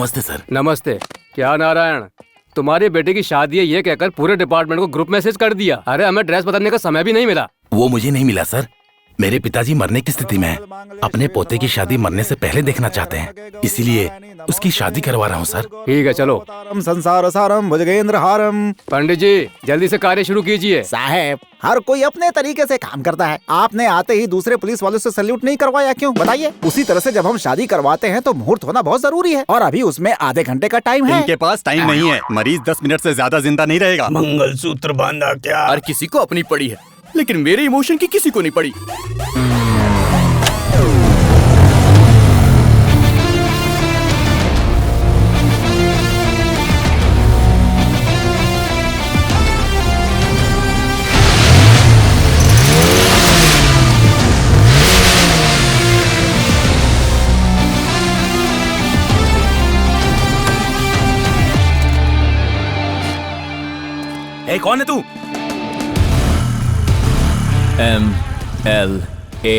नमस्ते सर। नमस्ते। क्या नारायण, तुम्हारी बेटे की शादी है ये कहकर पूरे डिपार्टमेंट को ग्रुप मैसेज कर दिया। अरे हमें ड्रेस बदलने का समय भी नहीं मिला। वो मुझे नहीं मिला सर। मेरे पिताजी मरने की स्थिति में हैं। अपने पोते की शादी मरने से पहले देखना चाहते हैं, इसीलिए उसकी शादी करवा रहा हूँ सर। ठीक है चलो। संसार सारम भुजगेंद्र हारम। पंडित जी जल्दी से कार्य शुरू कीजिए। साहब हर कोई अपने तरीके से काम करता है। आपने आते ही दूसरे पुलिस वालों से सैल्यूट नहीं करवाया क्यों बताइए? उसी तरह से जब हम शादी करवाते हैं तो मुहूर्त होना बहुत जरूरी है, और अभी उसमें आधे घंटे का टाइम है। इनके पास टाइम नहीं है। मरीज 10 मिनट से ज्यादा जिंदा नहीं रहेगा। मंगलसूत्र बांधा क्या? हर किसी को अपनी पड़ी है, लेकिन मेरे इमोशन की किसी को नहीं पड़ी। ए, कौन है तू? MLA।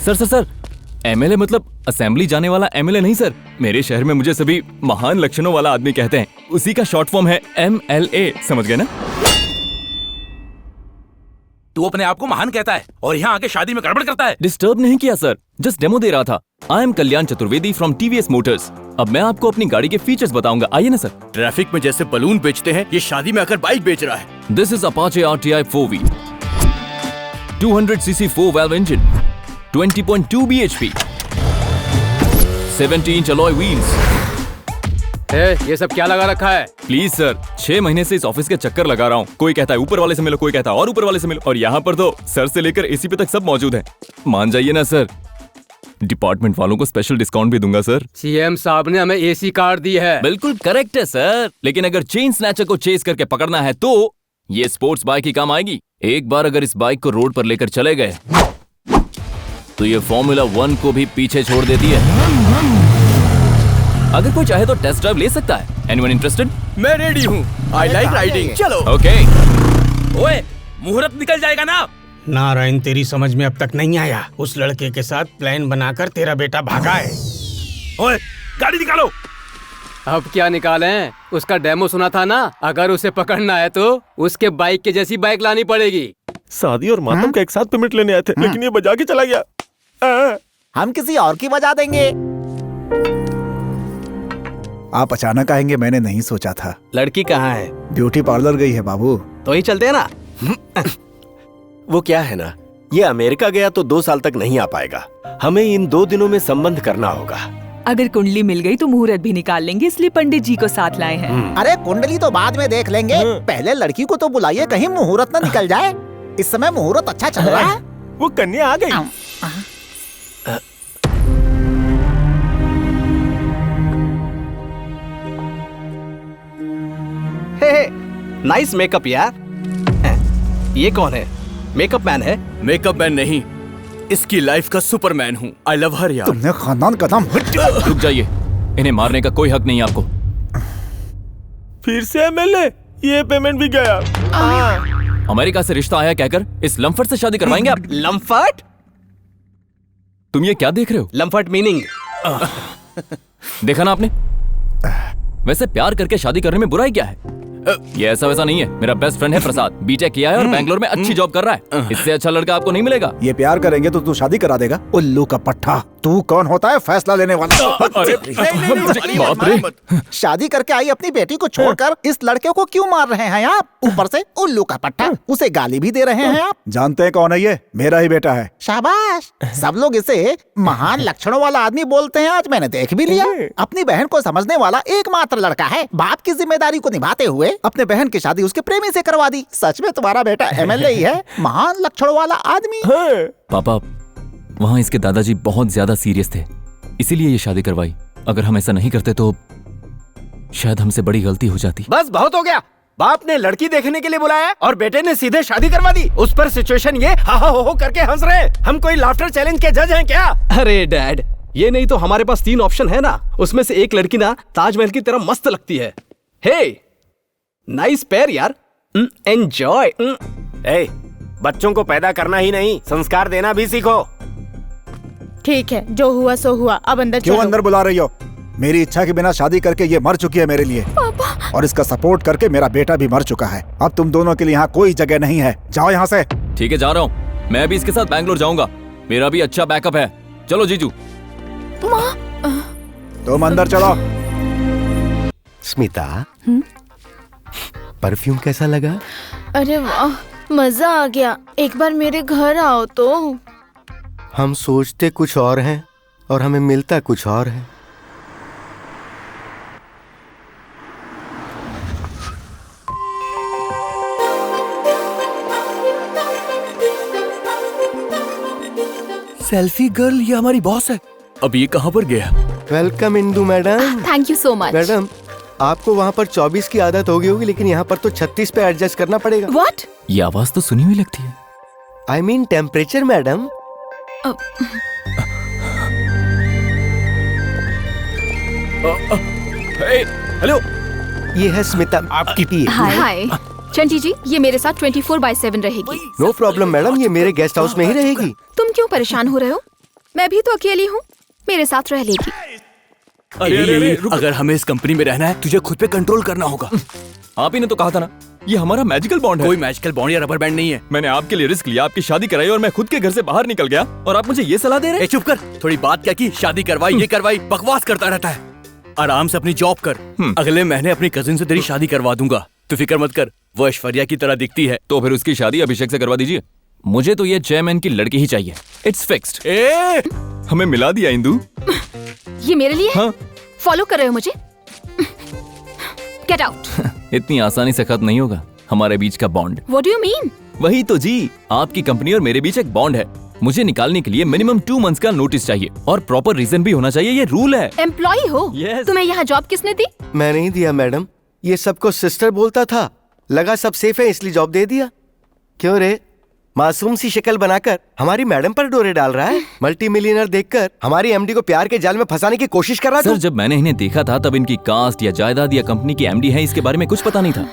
सर MLA मतलब असेंबली जाने वाला MLA नहीं सर। मेरे शहर में मुझे सभी महान लक्षणों वाला आदमी कहते हैं, उसी का शॉर्ट फॉर्म है MLA। समझ गए ना? तू अपने आप को महान कहता है और यहाँ आके शादी में गड़बड़ करता है। डिस्टर्ब नहीं किया सर, जस्ट डेमो दे रहा था। I am Kalyan Chaturvedi from TVS Motors. अब मैं आपको अपनी गाड़ी के फीचर्स बताऊंगा, आइए ना सर। ट्रैफिक में जैसे बलून बेचते हैं, ये शादी में आकर बाइक बेच रहा है। This is Apache RTI 4V 200cc 4 valve engine, 20.2 bhp, 70-inch alloy wheels। ये सब क्या लगा रखा है? प्लीज सर, 6 महीने से इस ऑफिस के चक्कर लगा रहा हूँ। कोई कहता है ऊपर वाले से मिलो, कोई कहता है और ऊपर वाले से मिलो, और यहाँ पर तो सर से लेकर AC पे तक सब मौजूद है। मान जाइए ना सर, डिपार्टमेंट वालों को स्पेशल डिस्काउंट भी दूंगा सर। CM साहब ने हमें AC कार्ड दी है। बिल्कुल करेक्ट है सर, लेकिन अगर चेन स्नैचर को चेस करके पकड़ना है तो ये स्पोर्ट्स बाइक ही काम आएगी। एक बार अगर इस बाइक को रोड पर लेकर चले गए तो ये फॉर्मूला 1 को भी पीछे छोड़ देती है। अगर कोई चाहे तो टेस्ट ड्राइव ले सकता है। Anyone interested? मैं रेडी हूँ। I like riding. चलो। ओके। ओए, मुहूर्त निकल जाएगा ना? नारायण, तेरी समझ में अब तक नहीं आया। उस लड़के के साथ प्लान बनाकर तेरा बेटा भागा है। ओए, गाड़ी निकालो। अब क्या निकालें? उसका डेमो सुना था ना, अगर उसे पकड़ना है तो उसके बाइक के जैसी बाइक लानी पड़ेगी। शादी और मातम का एक साथ पेमेंट लेने आए थे, लेकिन ये बजा के चला गया। हम किसी और की बजा देंगे। आप अचानक आएंगे मैंने नहीं सोचा था। लड़की कहाँ है? ब्यूटी पार्लर गई है बाबू। तो ही चलते हैं ना। वो क्या है ना, ये अमेरिका गया तो 2 साल तक नहीं आ पाएगा। हमें इन 2 दिनों में संबंध करना होगा। अगर कुंडली मिल गई तो मुहूर्त भी निकाल लेंगे, इसलिए पंडित जी को साथ लाए हैं। अरे कुंडली तो बाद में देख लेंगे, पहले लड़की को तो बुलाइए, कहीं मुहूर्त न निकल जाए। इस समय मुहूर्त अच्छा चल रहा है। वो कन्या आ गई। नाइस मेकअप यार। ये कौन है? मेकअप मैन है? मेकअप मैन नहीं, इसकी लाइफ का सुपरमैन हूँ। आई लव हर यार। तुमने खानदान का नाम रुक जाइए, इन्हें मारने का कोई हक नहीं आपको। फिर से MLA, ये पेमेंट भी गया। अमेरिका से रिश्ता आया कहकर इस लम्फट से शादी करवाएंगे आप? लम्फट? तुम ये क्या देख रहे हो? लम्फट मीनिंग देखा ना आपने? वैसे प्यार करके शादी करने में बुराई क्या है? ये ऐसा वैसा नहीं है। मेरा बेस्ट फ्रेंड है प्रसाद, बीटेक किया है और बैंगलोर में अच्छी जॉब कर रहा है। इससे अच्छा लड़का आपको नहीं मिलेगा। ये प्यार करेंगे तो तू शादी करा देगा? उल्लू का पट्टा, तू कौन होता है फैसला लेने वाला? अरे बाप रे, शादी करके आई अपनी बेटी को छोड़कर इस लड़के को क्यों मार रहे हैं आप? ऊपर से उल्लू का पट्टा, उसे गाली भी दे रहे हैं आप। जानते हैं कौन है ये? मेरा ही बेटा है। शाबाश। सब लोग इसे महान लक्षणों वाला आदमी बोलते हैं, आज मैंने देख भी लिया। अपनी बहन को समझने वाला एकमात्र लड़का है। बाप की जिम्मेदारी को निभाते हुए अपने बहन की शादी उसके प्रेमी से करवा दी। सच में तुम्हारा बेटा MLA ही है, महान लक्षणों वाला आदमी। पापा, वहाँ इसके दादाजी बहुत ज्यादा सीरियस थे, इसीलिए ये शादी करवाई। अगर हम ऐसा नहीं करते तो शायद हमसे बड़ी गलती हो जाती। बस बहुत हो गया। बाप ने लड़की देखने के लिए बुलाया और बेटे ने सीधे शादी करवा दी। उस पर सिचुएशन ये हा हा हो करके हंस रहे हैं। हम कोई लाफ्टर चैलेंज के जज हैं क्या? अरे डैड, ये नहीं तो हमारे पास 3 ऑप्शन है ना, उसमें से एक लड़की ना ताजमहल की तरह मस्त लगती है। हे नाइस पेयर यार, एंजॉय। ए, बच्चों को पैदा करना ही नहीं, संस्कार देना भी सीखो। ठीक है, जो हुआ सो हुआ, अब अंदर क्यों चलो। अंदर बुला रही हो? मेरी इच्छा के बिना शादी करके ये मर चुकी है मेरे लिए, और इसका सपोर्ट करके मेरा बेटा भी मर चुका है। अब तुम दोनों के लिए यहाँ कोई जगह नहीं है, जाओ यहाँ से। ठीक है, जा रहा हूँ। मैं भी इसके साथ बैंगलोर जाऊंगा, मेरा भी अच्छा बैकअप है। चलो जीजू। तुम अंदर चलो। स्मिता, परफ्यूम कैसा लगा? अरे वाह, मजा आ गया। एक बार मेरे घर आओ तो। हम सोचते कुछ और हैं और हमें मिलता कुछ और है। सेल्फी गर्ल, ये हमारी बॉस है। अब ये कहाँ पर गया? Welcome Indu madam. Thank you so much. Madam, आपको वहाँ पर 24 की आदत हो गई होगी, लेकिन यहाँ पर तो 36 पे एडजस्ट करना पड़ेगा। व्हाट? ये आवाज तो सुनी हुई लगती है। I mean temperature madam. Hello, ये है स्मिता आपकी पी। हाय चंटी जी, ये मेरे साथ 24/7 रहेगी। नो प्रॉब्लम मैडम, ये मेरे गेस्ट हाउस में ही रहेगी। तुम क्यों परेशान हो रहे हो? मैं भी तो अकेली हूँ, मेरे साथ रह लेगी। अरे, अगर हमें इस कंपनी में रहना है, तुझे खुद पे कंट्रोल करना होगा। आप ही ने तो कहा था ना, ये हमारा मैजिकल बॉन्ड है। कोई मैजिकल बॉन्ड या रबर बैंड नहीं है। मैंने आपके लिए रिस्क लिया, आपकी शादी कराई और मैं खुद के घर से बाहर निकल गया, और आप मुझे ये सलाह दे रहे हैं? चुप कर, थोड़ी बात क्या की, शादी करवाई, ये करवाई, बकवास करता रहता है। आराम से अपनी जॉब कर। अगले महीने अपनी कजिन से तेरी शादी करवा दूंगा, तो फिक्र मत कर, वो ऐश्वर्या की तरह दिखती है। तो फिर उसकी शादी अभिषेक से करवा दीजिए। मुझे तो ये चेयरमैन की लड़की ही चाहिए। It's fixed. हमें मिला दिया इंदु। ये मेरे लिए? हाँ। फॉलो कर रहे हो मुझे? Get out. इतनी आसानी से खत्म नहीं होगा हमारे बीच का bond. What do you mean? वही तो जी, आपकी कंपनी और मेरे बीच एक बॉन्ड है। मुझे निकालने के लिए मिनिमम 2 मंथ्स का नोटिस चाहिए, और प्रॉपर रीजन भी होना चाहिए, ये रूल है। एम्प्लॉय हो? Yes. तुम्हें यहाँ जॉब किसने दी? मैं नहीं दिया मैडम, ये सबको सिस्टर बोलता था, लगा सब सेफ है इसलिए जॉब दे दिया। क्यों रे, मासूम सी शक्ल बनाकर हमारी मैडम पर डोरे डाल रहा है? मल्टी मिलियनर देखकर हमारी एमडी को प्यार के जाल में फंसाने की कोशिश कर रहा था। सर, जब मैंने इन्हें देखा था तब इनकी कास्ट या जायदाद या कंपनी की एमडी है इसके बारे में कुछ पता नहीं था।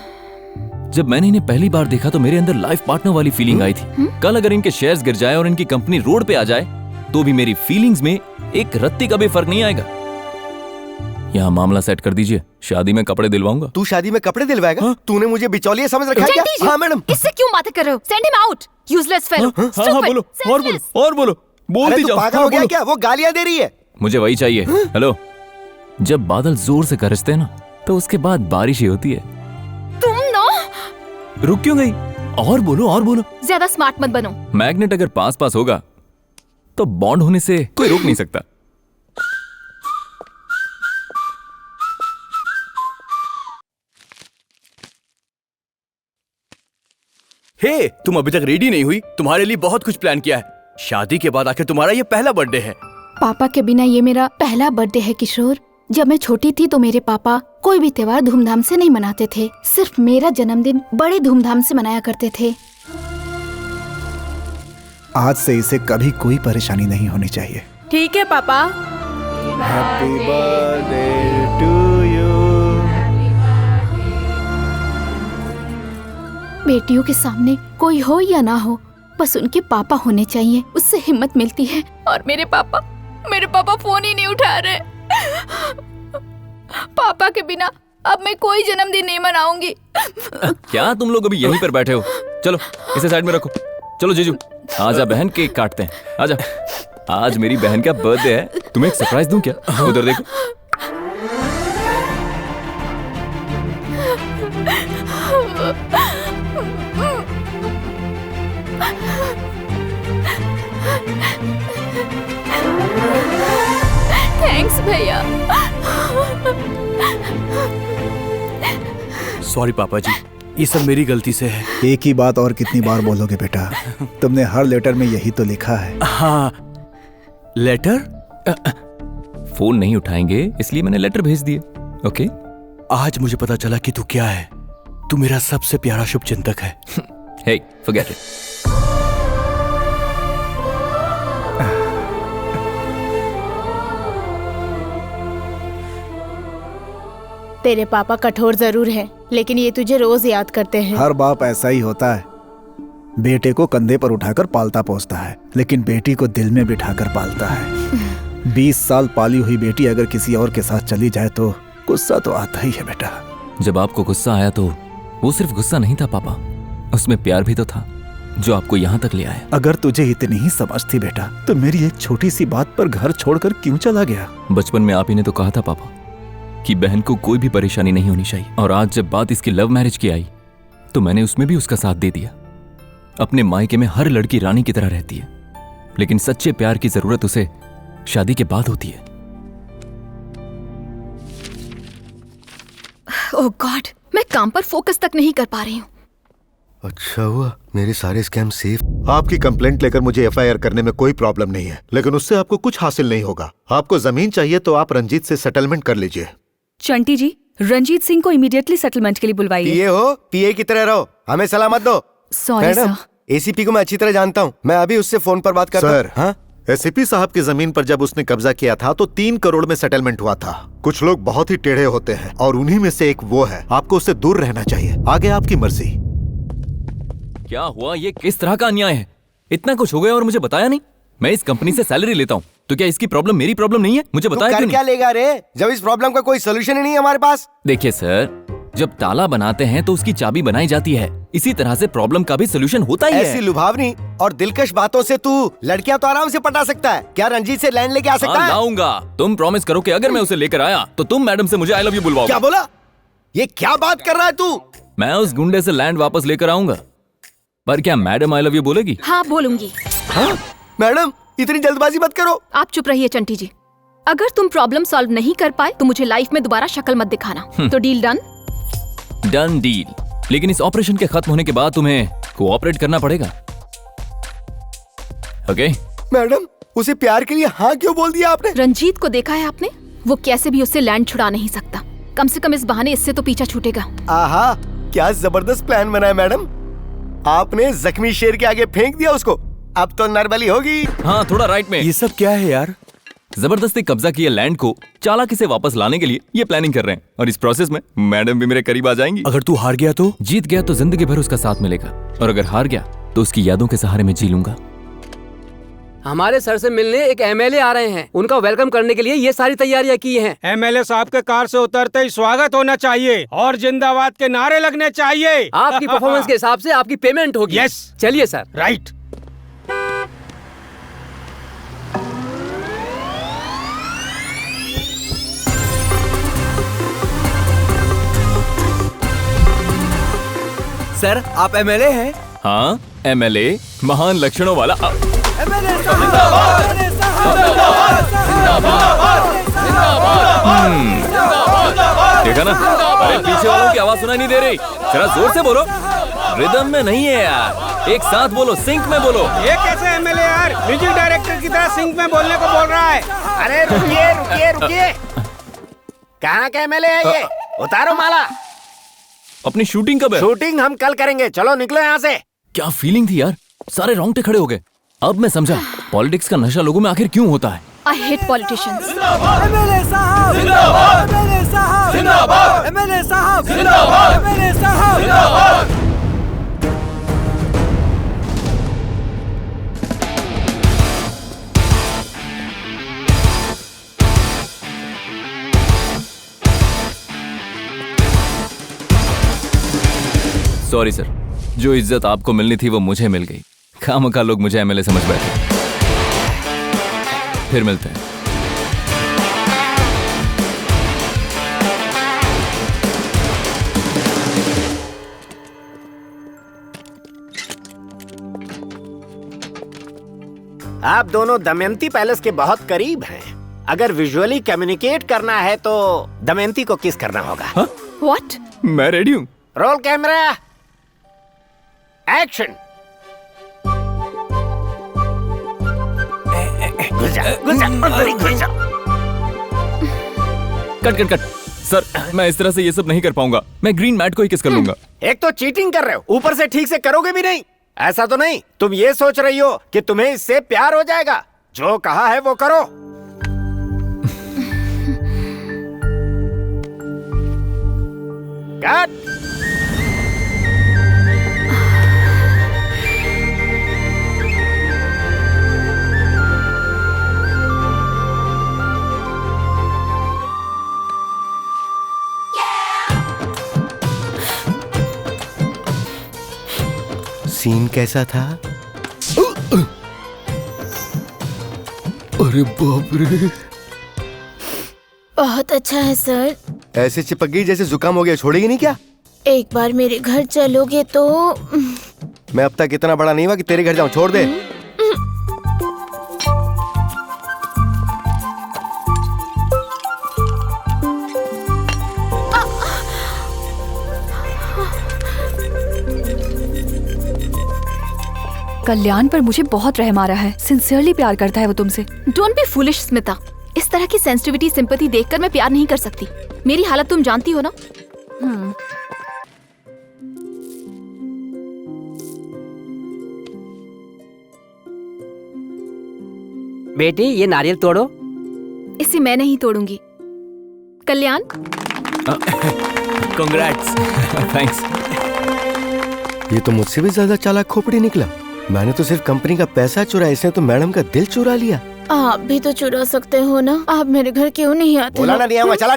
जब मैंने इन्हें पहली बार देखा तो मेरे अंदर लाइफ पार्टनर वाली फीलिंग आई थी। कल अगर इनके शेयर्स गिर जाए और इनकी कंपनी रोड पे आ जाए तो भी मेरी फीलिंग्स में एक रत्ती का भी फर्क नहीं आएगा। यहाँ मामला सेट कर दीजिए, शादी में कपड़े दिलवाऊंगा। तू शादी में कपड़े दिलवाएगा? तूने मुझे बिचौलिया समझ रखा है क्या? चंटी जी, हाँ मैडम। इससे क्यों बातें कर रहे हो? Send him out, useless fellow. हाँ, बोलो और बोलो बोल अरे दी तू जाओ। पागल हो गया क्या? वो गालियां दे रही है। मुझे वही चाहिए। हेलो, जब बादल जोर से गरजते हैं ना, तो उसके बाद बारिश ही होती है। तुम नो, रुक क्यों गई? और बोलो। ज्यादा स्मार्ट मत बनो। मैग्नेट अगर पास होगा तो बॉन्ड होने से कोई रोक नहीं सकता। हे, तुम अभी तक रेडी नहीं हुई? तुम्हारे लिए बहुत कुछ प्लान किया है। शादी के बाद आखिर तुम्हारा ये पहला बर्थडे है। पापा के बिना ये मेरा पहला बर्थडे है किशोर। जब मैं छोटी थी तो मेरे पापा कोई भी त्योहार धूमधाम से नहीं मनाते थे, सिर्फ मेरा जन्मदिन बड़े धूमधाम से मनाया करते थे। आज से इसे कभी कोई परेशानी नहीं होनी चाहिए। ठीक है पापा। Happy birthday to you. बेटियों के सामने कोई हो या ना हो, बस उनके पापा होने चाहिए, उससे हिम्मत मिलती है। और मेरे पापा फोन ही नहीं उठा रहे। पापा के बिना अब मैं कोई जन्मदिन नहीं मनाऊंगी। क्या तुम लोग अभी यहीं पर बैठे हो? चलो इसे साइड में रखो। चलो जीजू, आजा बहन, केक काटते हैं। आजा, आज मेरी बहन का बर्थडे है, तुम्हें एक सरप्राइज दूं क्या? उधर देखो। थैंक्स भैया। सॉरी पापा जी, ये सब मेरी गलती से है। एक ही बात और कितनी बार बोलोगे बेटा? तुमने हर लेटर में यही तो लिखा है। हाँ, लेटर? फोन नहीं उठाएंगे इसलिए मैंने लेटर भेज दिए। ओके, आज मुझे पता चला कि तू क्या है। तू मेरा सबसे प्यारा शुभचिंतक है। हे, फॉरगेट इट। तेरे पापा कठोर जरूर हैं, लेकिन ये तुझे रोज याद करते हैं। हर बाप ऐसा ही होता है, बेटे को कंधे पर उठाकर पालता पोसता है, लेकिन बेटी को दिल में बिठाकर पालता है। 20 साल पाली हुई बेटी अगर किसी और के साथ चली जाए तो गुस्सा तो आता ही है बेटा। जब आपको गुस्सा आया तो वो सिर्फ गुस्सा नहीं था पापा, उसमें प्यार भी तो था जो आपको यहाँ तक ले आया। अगर तुझे इतनी ही समझ थी बेटा तो मेरी एक छोटी सी बात पर घर छोड़कर क्यों चला गया? बचपन में आप ही ने तो कहा था पापा कि बहन को कोई भी परेशानी नहीं होनी चाहिए, और आज जब बात इसकी लव मैरिज की आई तो मैंने उसमें भी उसका साथ दे दिया। अपने मायके में हर लड़की रानी की तरह रहती है, लेकिन सच्चे प्यार की जरूरत उसे शादी के बाद होती है। ओह गॉड, मैं काम पर फोकस तक नहीं कर पा रही हूँ। अच्छा हुआ मेरे सारे स्कैम सेफ। आपकी कंप्लेंट लेकर मुझे एफआईआर करने में कोई प्रॉब्लम नहीं है, लेकिन उससे आपको कुछ हासिल नहीं होगा। आपको जमीन चाहिए तो आप रंजीत से सेटलमेंट कर लीजिए। चंटी जी, रंजीत सिंह को इमीडिएटली सेटलमेंट के लिए बुलवाइए। पीए हो, पीए की तरह रहो, हमें सलाह मत दो। Sorry madam, sir. एसीपी को मैं अच्छी तरह जानता हूँ, मैं अभी उससे फोन पर बात करता हूँ। सर, हाँ? एसीपी साहब की जमीन पर जब उसने कब्जा किया था तो 3 करोड़ में सेटलमेंट हुआ था। कुछ लोग बहुत ही टेढ़े होते हैं और उन्हीं में से एक वो है। आपको उससे दूर रहना चाहिए। आगे आपकी मर्जी। क्या हुआ? ये किस तरह का अन्याय है? इतना कुछ हो गया और मुझे बताया नहीं। मैं इस कंपनी से सैलरी लेता हूँ, तो क्या इसकी प्रॉब्लम मेरी प्रॉब्लम नहीं है? मुझे बताया क्यों क्या नहीं? लेगा रे, जब इस प्रॉब्लम का कोई सोल्यूशन ही नहीं है हमारे पास। देखिए सर, जब ताला बनाते हैं तो उसकी चाबी बनाई जाती है, इसी तरह से प्रॉब्लम का भी सोल्यूशन होता ही है। ऐसी लुभावनी और दिलकश बातों से तू लड़कियां तो आराम से पटा सकता है। क्या रंजीत से लैंड लेके आ सकता है? लाऊंगा। तुम प्रॉमिस करो कि अगर मैं उसे लेकर आया तो तुम मैडम से मुझे आई लव यू बुलवाओ। क्या बोला? ये क्या बात कर रहा है तू? मैं उस गुंडे से लैंड वापस लेकर आऊंगा, पर क्या मैडम आई लव यू बोलेगी? हाँ बोलूंगी। हाँ? मैडम इतनी जल्दबाजी मत करो। आप चुप रहिए चंटी जी। अगर तुम प्रॉब्लम सॉल्व नहीं कर पाए तो मुझे लाइफ में दोबारा शक्ल मत दिखाना। तो डील डन? Done deal. लेकिन इस ऑपरेशन के खत्म होने के बाद तुम्हें कोऑपरेट करना पड़ेगा। ओके? मैडम, उसे प्यार के लिए हाँ क्यों बोल दिया आपने? रंजीत को देखा है आपने? वो कैसे भी उससे लैंड छुड़ा नहीं सकता। कम से कम इस बहाने इससे तो पीछा छूटेगा। आहा, क्या जबरदस्त प्लान बनाया मैडम। आपने जख्मी शेर के आगे फेंक दिया उसको, अब तो नरबली होगी। हाँ, थोड़ा राइट में। ये सब क्या है यार? जबरदस्ती कब्जा किए लैंड को चालाकी से वापस लाने के लिए ये प्लानिंग कर रहे हैं, और इस प्रोसेस में मैडम भी मेरे करीब आ जाएंगी। अगर तू हार गया तो? जीत गया तो जिंदगी भर उसका साथ मिलेगा, और अगर हार गया तो उसकी यादों के सहारे में जी लूंगा। हमारे सर से मिलने एक एमएलए आ रहे हैं, उनका वेलकम करने के लिए ये सारी तैयारियां की हैं। एमएलए साहब के कार से उतरते ही स्वागत होना चाहिए और जिंदाबाद के नारे लगने चाहिए। आपकी परफॉर्मेंस के हिसाब से आपकी पेमेंट होगी। यस। चलिए सर। राइट। सर, आप एमएलए हैं? हाँ, एमएलए, महान लक्षणों वाला। देखा ना? अरे पीछे वालों की आवाज सुनाई नहीं दे रही, जरा जोर से बोलो। रिदम में नहीं है यार, एक साथ बोलो, सिंक में बोलो। ये कैसे एमएलए यार म्यूजिक डायरेक्टर की तरह सिंक में बोलने को बोल रहा है? अरे रुकिए रुकिए रुकिए, कहाँ का एमएलए है ये? उतारो माला। अपनी शूटिंग कब है? शूटिंग हम कल करेंगे, चलो निकलो यहाँ से। क्या फीलिंग थी यार, सारे रोंगटे खड़े हो गए। अब मैं समझा पॉलिटिक्स का नशा लोगों में आखिर क्यों होता है। I hate politicians. एमएलए साहब जिंदाबाद, एमएलए साहब जिंदाबाद, एमएलए साहब जिंदाबाद, एमएलए साहब जिंदाबाद। सॉरी सर, जो इज्जत आपको मिलनी थी वो मुझे मिल गई। खामखा लोग मुझे एमएलए समझ बैठे। फिर मिलते हैं। आप दोनों दमयंती पैलेस के बहुत करीब हैं। अगर विजुअली कम्युनिकेट करना है तो दमयंती को किस करना होगा। What? मैं रेडी हूँ। Roll camera, action. Cut cut cut. Sir, मैं इस तरह से ये सब नहीं कर पाऊंगा। मैं ग्रीन मैट को ही किस कर लूंगा। एक तो चीटिंग कर रहे हो, ऊपर से ठीक से करोगे भी नहीं। ऐसा तो नहीं तुम ये सोच रही हो कि तुम्हें इससे प्यार हो जाएगा? जो कहा है वो करो। कट। सीन कैसा था? अरे बाप रे, बहुत अच्छा है सर। ऐसे चिपक गई जैसे जुकाम हो गया, छोड़ेगी नहीं क्या? एक बार मेरे घर चलोगे तो। मैं अब तक इतना बड़ा नहीं हुआ कि तेरे घर जाऊं, छोड़ दे। कल्याण पर मुझे बहुत रहम आ रहा है। सिंसियरली प्यार करता है वो तुमसे। Don't be foolish Smita. इस तरह की सेंसिटिविटी सिंपैथी देखकर मैं प्यार नहीं कर सकती। मेरी हालत तुम जानती हो ना। बेटी ये नारियल तोड़ो। इसे मैं नहीं तोड़ूंगी। कल्याण, कांग्रेट्स। थैंक्स। ये तो मुझसे भी ज्यादा चालाक खोपड़ी निकला। मैंने तो सिर्फ कंपनी का पैसा चुराया, इसने तो मैडम का दिल चुरा लिया। आप भी तो चुरा सकते हो ना। आप मेरे घर क्यों नहीं आते? बोला ना नहीं आऊंगा, चला।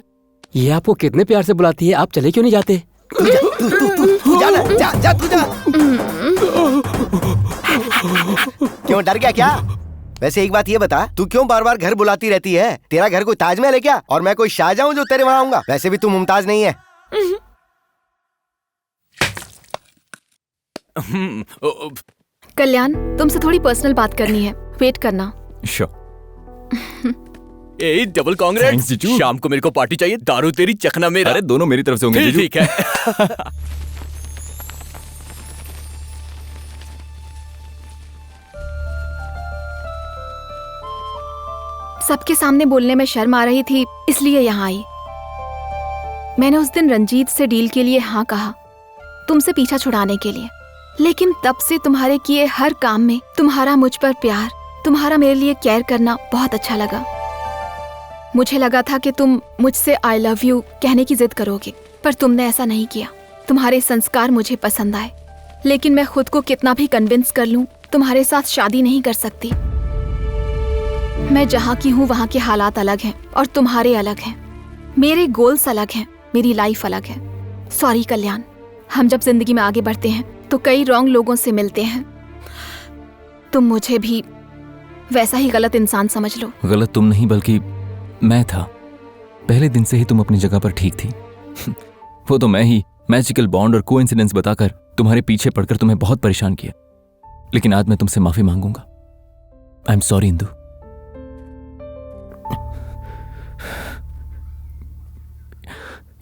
ये आपको कितने प्यार से बुलाती है, आप चले क्यों नहीं जाते? तू जा ना, जा तू जा। क्यों, डर गया क्या? वैसे एक बात ये बता, तू क्यों बार बार घर बुलाती रहती है? तेरा घर कोई ताजमहल है क्या? और मैं कोई शाहजहां हूं जो तेरे वहां आऊंगा? वैसे भी तू मुमताज नहीं है। कल्याण, तुमसे थोड़ी पर्सनल बात करनी है। वेट करना। A double congrats. शाम को मेरे को पार्टी चाहिए। दारू तेरी, चखना मेरा। अरे दोनों मेरी तरफ से होंगे जीजू। ठीक है। सबके सामने बोलने में शर्म आ रही थी, इसलिए यहाँ आई। मैंने उस दिन रंजीत से डील के लिए हाँ कहा, तुमसे पीछा छुड़ाने के लिए। लेकिन तब से तुम्हारे किए हर काम में तुम्हारा मुझ पर प्यार, तुम्हारा मेरे लिए केयर करना बहुत अच्छा लगा। मुझे लगा था कि तुम मुझसे आई लव यू कहने की जिद करोगे, पर तुमने ऐसा नहीं किया। तुम्हारे संस्कार मुझे पसंद आए, लेकिन मैं खुद को कितना भी कन्विंस कर लूं, तुम्हारे साथ शादी नहीं कर सकती। मैं जहाँ की हूँ वहाँ के हालात अलग हैं और तुम्हारे अलग हैं। मेरे गोल्स अलग हैं, मेरी लाइफ अलग है। सॉरी कल्याण, हम जब जिंदगी में आगे बढ़ते हैं तो कई रॉन्ग लोगों से मिलते हैं। तुम मुझे भी वैसा ही गलत इंसान समझ लो। गलत तुम नहीं बल्कि मैं था। पहले दिन से ही तुम अपनी जगह पर ठीक थी। वो तो मैं ही मैजिकल बॉन्ड और कोइंसिडेंस बताकर तुम्हारे पीछे पड़कर तुम्हें बहुत परेशान किया। लेकिन आज मैं तुमसे माफी मांगूंगा। I am sorry Indu.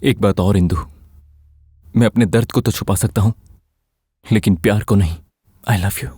एक बात और इंदु, मैं अपने दर्द को तो छुपा सकता हूं, लेकिन प्यार को नहीं। I love you.